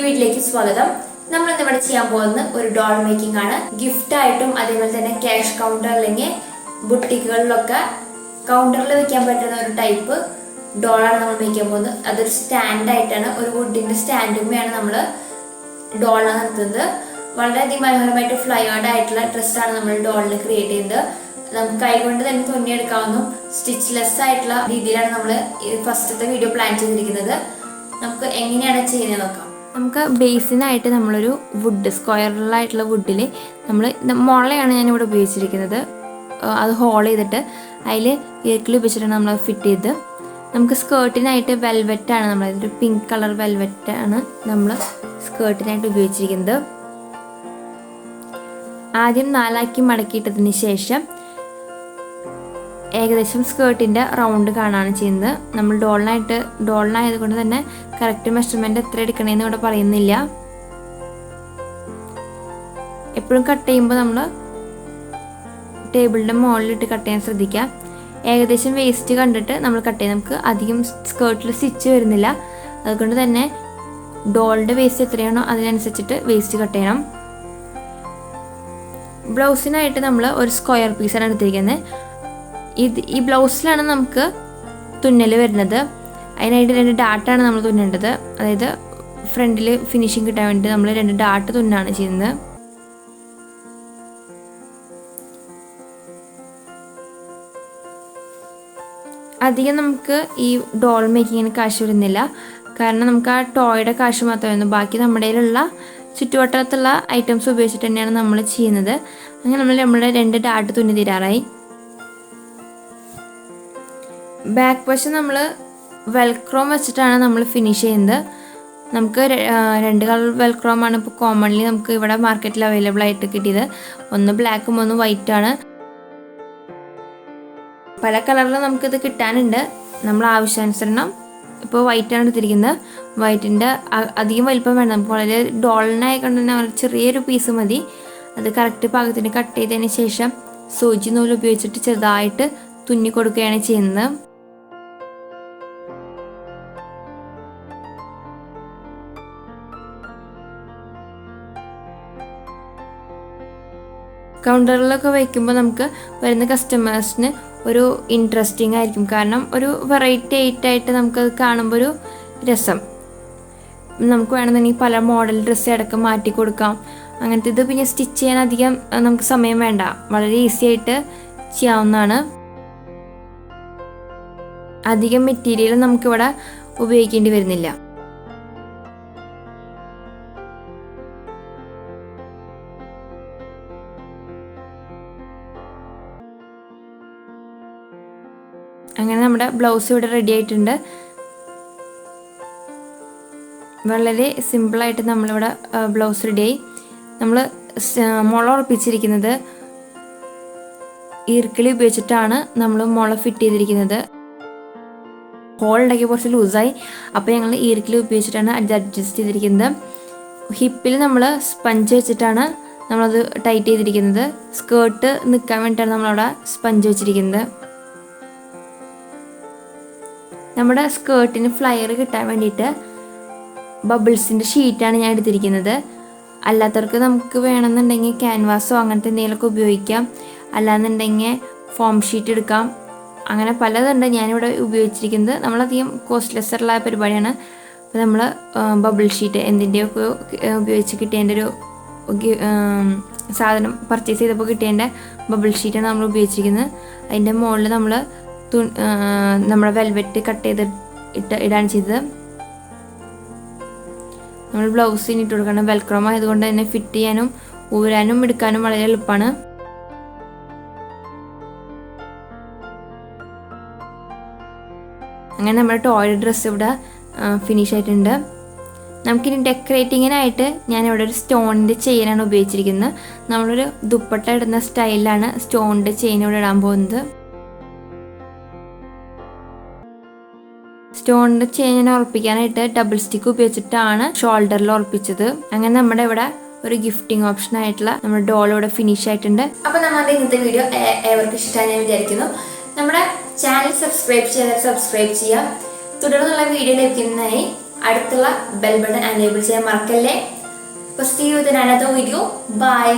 വീഡിയോയിലേക്ക് സ്വാഗതം. നമ്മൾ ഇന്ന് ഇവിടെ ചെയ്യാൻ പോകുന്നത് ഒരു ഡോൾ മേക്കിംഗ് ആണ്. ഗിഫ്റ്റ് ആയിട്ടും അതേപോലെ തന്നെ ക്യാഷ് കൗണ്ടർ അല്ലെങ്കിൽ ബുട്ടിക്കുകളിലൊക്കെ കൗണ്ടറിൽ വെക്കാൻ പറ്റുന്ന ഒരു ടൈപ്പ് ഡോളാണ് നമ്മൾ മേക്ക് ചെയ്യാൻ പോകുന്നത്. അതൊരു സ്റ്റാൻഡ് ആയിട്ടാണ്, ഒരു വുഡിന്റെ സ്റ്റാൻഡുമാണ് നമ്മൾ ഡോളിനെ നിർത്തുന്നത്. വളരെയധികം മനോഹരമായിട്ട് ഫ്ലയേർഡ് ആയിട്ടുള്ള ഡ്രസ്സാണ് നമ്മൾ ഡോളിന് ക്രിയേറ്റ് ചെയ്യുന്നത്. നമുക്ക് കൈകൊണ്ട് തന്നെ തുന്നിയെടുക്കാവുന്ന സ്റ്റിച്ച്ലെസ് ആയിട്ടുള്ള രീതിയിലാണ് നമ്മൾ ഫസ്റ്റത്തെ വീഡിയോ പ്ലാൻ ചെയ്തിരിക്കുന്നത്. നമുക്ക് എങ്ങനെയാണ് ചെയ്യുന്നത് നോക്കാം. നമുക്ക് ബേസിനായിട്ട് നമ്മളൊരു വുഡ് സ്ക്വയറിലായിട്ടുള്ള വുഡിൽ നമ്മൾ മുളയാണ് ഞാനിവിടെ ഉപയോഗിച്ചിരിക്കുന്നത്. അത് ഹോൾ ചെയ്തിട്ട് അതിൽ ഈർക്കിൽ ഉപയോഗിച്ചിട്ടാണ് നമ്മൾ ഫിറ്റ് ചെയ്ത്. നമുക്ക് സ്കേർട്ടിനായിട്ട് വെൽവെറ്റാണ്, നമ്മളൊരു പിങ്ക് കളർ വെൽവെറ്റാണ് നമ്മൾ സ്കേർട്ടിനായിട്ട് ഉപയോഗിച്ചിരിക്കുന്നത്. ആദ്യം 4 ആക്കി മടക്കിയിട്ടതിന് ശേഷം ഏകദേശം സ്കേർട്ടിൻ്റെ റൗണ്ട് കാണാണ് ചെയ്യുന്നത്. നമ്മൾ ഡോളിനായതുകൊണ്ട് തന്നെ കറക്റ്റ് മെഷർമെൻറ്റ് എത്ര എടുക്കണമെന്ന് ഇവിടെ പറയുന്നില്ല. എപ്പോഴും കട്ട് ചെയ്യുമ്പോൾ നമ്മൾ ടേബിളിൻ്റെ മുകളിലിട്ട് കട്ട് ചെയ്യാൻ ശ്രദ്ധിക്കുക. ഏകദേശം വേസ്റ്റ് കണ്ടിട്ട് നമ്മൾ കട്ട് ചെയ്യാം. നമുക്ക് അധികം സ്കേർട്ടിൽ സ്റ്റിച്ച് വരുന്നില്ല, അതുകൊണ്ട് തന്നെ ഡോളിൻ്റെ വേസ്റ്റ് എത്രയാണോ അതിനനുസരിച്ചിട്ട് വേസ്റ്റ് കട്ട് ചെയ്യണം. ബ്ലൗസിനായിട്ട് നമ്മൾ ഒരു സ്ക്വയർ പീസാണ് എടുത്തിരിക്കുന്നത്. ഈ ബ്ലൗസിലാണ് നമുക്ക് തുന്നൽ വരുന്നത്. അതിനായിട്ട് 2 ഡാട്ടാണ് നമ്മൾ തുന്നേണ്ടത്. അതായത് ഫ്രണ്ടിൽ ഫിനിഷിങ് കിട്ടാൻ വേണ്ടി നമ്മൾ 2 ഡാട്ട് തുന്നാണ് ചെയ്യുന്നത്. അധികം നമുക്ക് ഈ ഡോൾ മേക്കിങ്ങിന് കാശ് വരുന്നില്ല, കാരണം നമുക്ക് ആ ടോയുടെ കാശ് മാത്രമേ വരുന്നു. ബാക്കി നമ്മുടെ കയ്യിലുള്ള ചുറ്റുവട്ടത്തുള്ള ഐറ്റംസ് ഉപയോഗിച്ചിട്ട് തന്നെയാണ് നമ്മൾ ചെയ്യുന്നത്. അങ്ങനെ നമ്മുടെ 2 ഡാട്ട് തുന്നി തീരാറായി. ബാക്ക് വശം നമ്മൾ വെൽക്രോം വെച്ചിട്ടാണ് നമ്മൾ ഫിനിഷ് ചെയ്യുന്നത്. നമുക്ക് 2 കളർ വെൽക്രോമാണ് ഇപ്പോൾ കോമൺലി നമുക്ക് ഇവിടെ മാർക്കറ്റിൽ അവൈലബിൾ ആയിട്ട് കിട്ടിയത്. ഒന്ന് ബ്ലാക്കും ഒന്ന് വൈറ്റാണ്. പല കളറിലും നമുക്കിത് കിട്ടാനുണ്ട്. നമ്മൾ ആവശ്യാനുസരണം ഇപ്പോൾ വൈറ്റാണ് എടുത്തിരിക്കുന്നത്. വൈറ്റിൻ്റെ അധികം വലിപ്പം വേണ്ട, നമുക്ക് വളരെ ഡോളിനായിക്കൊണ്ട് തന്നെ വളരെ ചെറിയൊരു പീസ് മതി. അത് കറക്റ്റ് പാകത്തിന് കട്ട് ചെയ്തതിന് ശേഷം സൂചി നൂല് ഉപയോഗിച്ചിട്ട് ചെറുതായിട്ട് തുന്നി കൊടുക്കുകയാണ് ചെയ്യുന്നത്. കൗണ്ടറിലൊക്കെ വയ്ക്കുമ്പോൾ നമുക്ക് വരുന്ന കസ്റ്റമേഴ്സിന് ഒരു ഇൻട്രസ്റ്റിംഗ് ആയിരിക്കും, കാരണം ഒരു വെറൈറ്റി ആയിട്ട് നമുക്കത് കാണുമ്പോൾ ഒരു രസം. നമുക്ക് വേണമെന്നുണ്ടെങ്കിൽ പല മോഡൽ ഡ്രസ്സ് അടക്കം മാറ്റി കൊടുക്കാം. അങ്ങനത്തെ ഇത് പിന്നെ സ്റ്റിച്ച് ചെയ്യാൻ അധികം നമുക്ക് സമയം വേണ്ട, വളരെ ഈസി ആയിട്ട് ചെയ്യാവുന്നതാണ്. അധികം മെറ്റീരിയൽ നമുക്കിവിടെ ഉപയോഗിക്കേണ്ടി വരുന്നില്ല. അങ്ങനെ നമ്മുടെ ബ്ലൗസ് ഇവിടെ റെഡി ആയിട്ടുണ്ട്. വളരെ സിമ്പിളായിട്ട് നമ്മളിവിടെ ബ്ലൗസ് റെഡിയായി. നമ്മൾ മുള ഉറപ്പിച്ചിരിക്കുന്നത് ഈർക്കിളി ഉപയോഗിച്ചിട്ടാണ് നമ്മൾ മുള ഫിറ്റ് ചെയ്തിരിക്കുന്നത്. ഹോൾ ഉണ്ടാക്കി കുറച്ച് ലൂസായി, അപ്പോൾ ഞങ്ങൾ ഈർക്കിളി ഉപയോഗിച്ചിട്ടാണ് അത് അഡ്ജസ്റ്റ് ചെയ്തിരിക്കുന്നത്. ഹിപ്പിൽ നമ്മൾ സ്പഞ്ച് വെച്ചിട്ടാണ് നമ്മളത് ടൈറ്റ് ചെയ്തിരിക്കുന്നത്. സ്കേർട്ട് നിൽക്കാൻ വേണ്ടിയിട്ടാണ് നമ്മളവിടെ സ്പഞ്ച് വെച്ചിരിക്കുന്നത്. നമ്മുടെ സ്കേർട്ടിന് ഫ്ലയർ കിട്ടാൻ വേണ്ടിയിട്ട് ബബിൾസിൻ്റെ ഷീറ്റാണ് ഞാൻ എടുത്തിരിക്കുന്നത്. അല്ലാത്തവർക്ക് നമുക്ക് വേണമെന്നുണ്ടെങ്കിൽ ക്യാൻവാസോ അങ്ങനത്തെ എന്തെങ്കിലുമൊക്കെ ഉപയോഗിക്കാം, അല്ലാന്നുണ്ടെങ്കിൽ ഫോം ഷീറ്റ് എടുക്കാം. അങ്ങനെ പലതുണ്ട്. ഞാനിവിടെ ഉപയോഗിച്ചിരിക്കുന്നത് നമ്മളധികം കോസ്റ്റ്ലെസ് ഉള്ള പരിപാടിയാണ്. അപ്പോൾ നമ്മൾ ബബിൾ ഷീറ്റ് എന്തിൻ്റെയൊക്കെ ഉപയോഗിച്ച് കിട്ടിയതിൻ്റെ ഒരു സാധനം പർച്ചേസ് ചെയ്തപ്പോൾ കിട്ടിയതിൻ്റെ ബബിൾ ഷീറ്റാണ് നമ്മൾ ഉപയോഗിച്ചിരിക്കുന്നത്. അതിൻ്റെ മുകളിൽ നമ്മൾ നമ്മുടെ വെൽവെറ്റ് കട്ട് ചെയ്ത് ഇടാൻ ചെയ്തത്. നമ്മൾ ബ്ലൗസിന് ഇട്ട് കൊടുക്കണം. വെൽക്രോം ആയതുകൊണ്ട് തന്നെ ഫിറ്റ് ചെയ്യാനും ഊരാനും എടുക്കാനും വളരെ എളുപ്പമാണ്. അങ്ങനെ നമ്മുടെ ടോയ് ഡ്രസ്സ് ഇവിടെ ഫിനിഷ് ആയിട്ടുണ്ട്. നമുക്കിനി ഡെക്കറേറ്റിങ്ങിനായിട്ട് ഞാനിവിടെ ഒരു സ്റ്റോണിൻ്റെ ചെയിനാണ് ഉപയോഗിച്ചിരിക്കുന്നത്. നമ്മളൊരു ദുപ്പട്ട ഇടുന്ന സ്റ്റൈലിലാണ് സ്റ്റോണിൻ്റെ ചെയിൻ ഇവിടെ ഇടാൻ പോകുന്നത്. സ്റ്റോണിൻ്റെ ചെയിൻ ഉറപ്പിക്കാനായിട്ട് ഡബിൾ സ്റ്റിക്ക് ഉപയോഗിച്ചിട്ടാണ് ഷോൾഡറിൽ ഉറപ്പിച്ചത്. അങ്ങനെ നമ്മുടെ ഇവിടെ ഒരു ഗിഫ്റ്റിംഗ് ഓപ്ഷൻ ആയിട്ടുള്ള നമ്മുടെ ഡോൾ ഇവിടെ ഫിനിഷ് ആയിട്ടുണ്ട്. അപ്പോൾ നമ്മുടെ ഇന്നത്തെ വീഡിയോ ഏവർക്കും ഇഷ്ടമായി ഞാൻ വിചാരിക്കുന്നു. നമ്മുടെ ചാനൽ സബ്സ്ക്രൈബ് ചെയ്യുക. തുടർന്നുള്ള വീഡിയോ ലഭിക്കുന്നതിനായി അടുത്തുള്ള ബെൽ ബട്ടൺ എനേബിൾ ചെയ്യാൻ മറക്കല്ലേ. അപ്പോൾ see you in another video. Bye.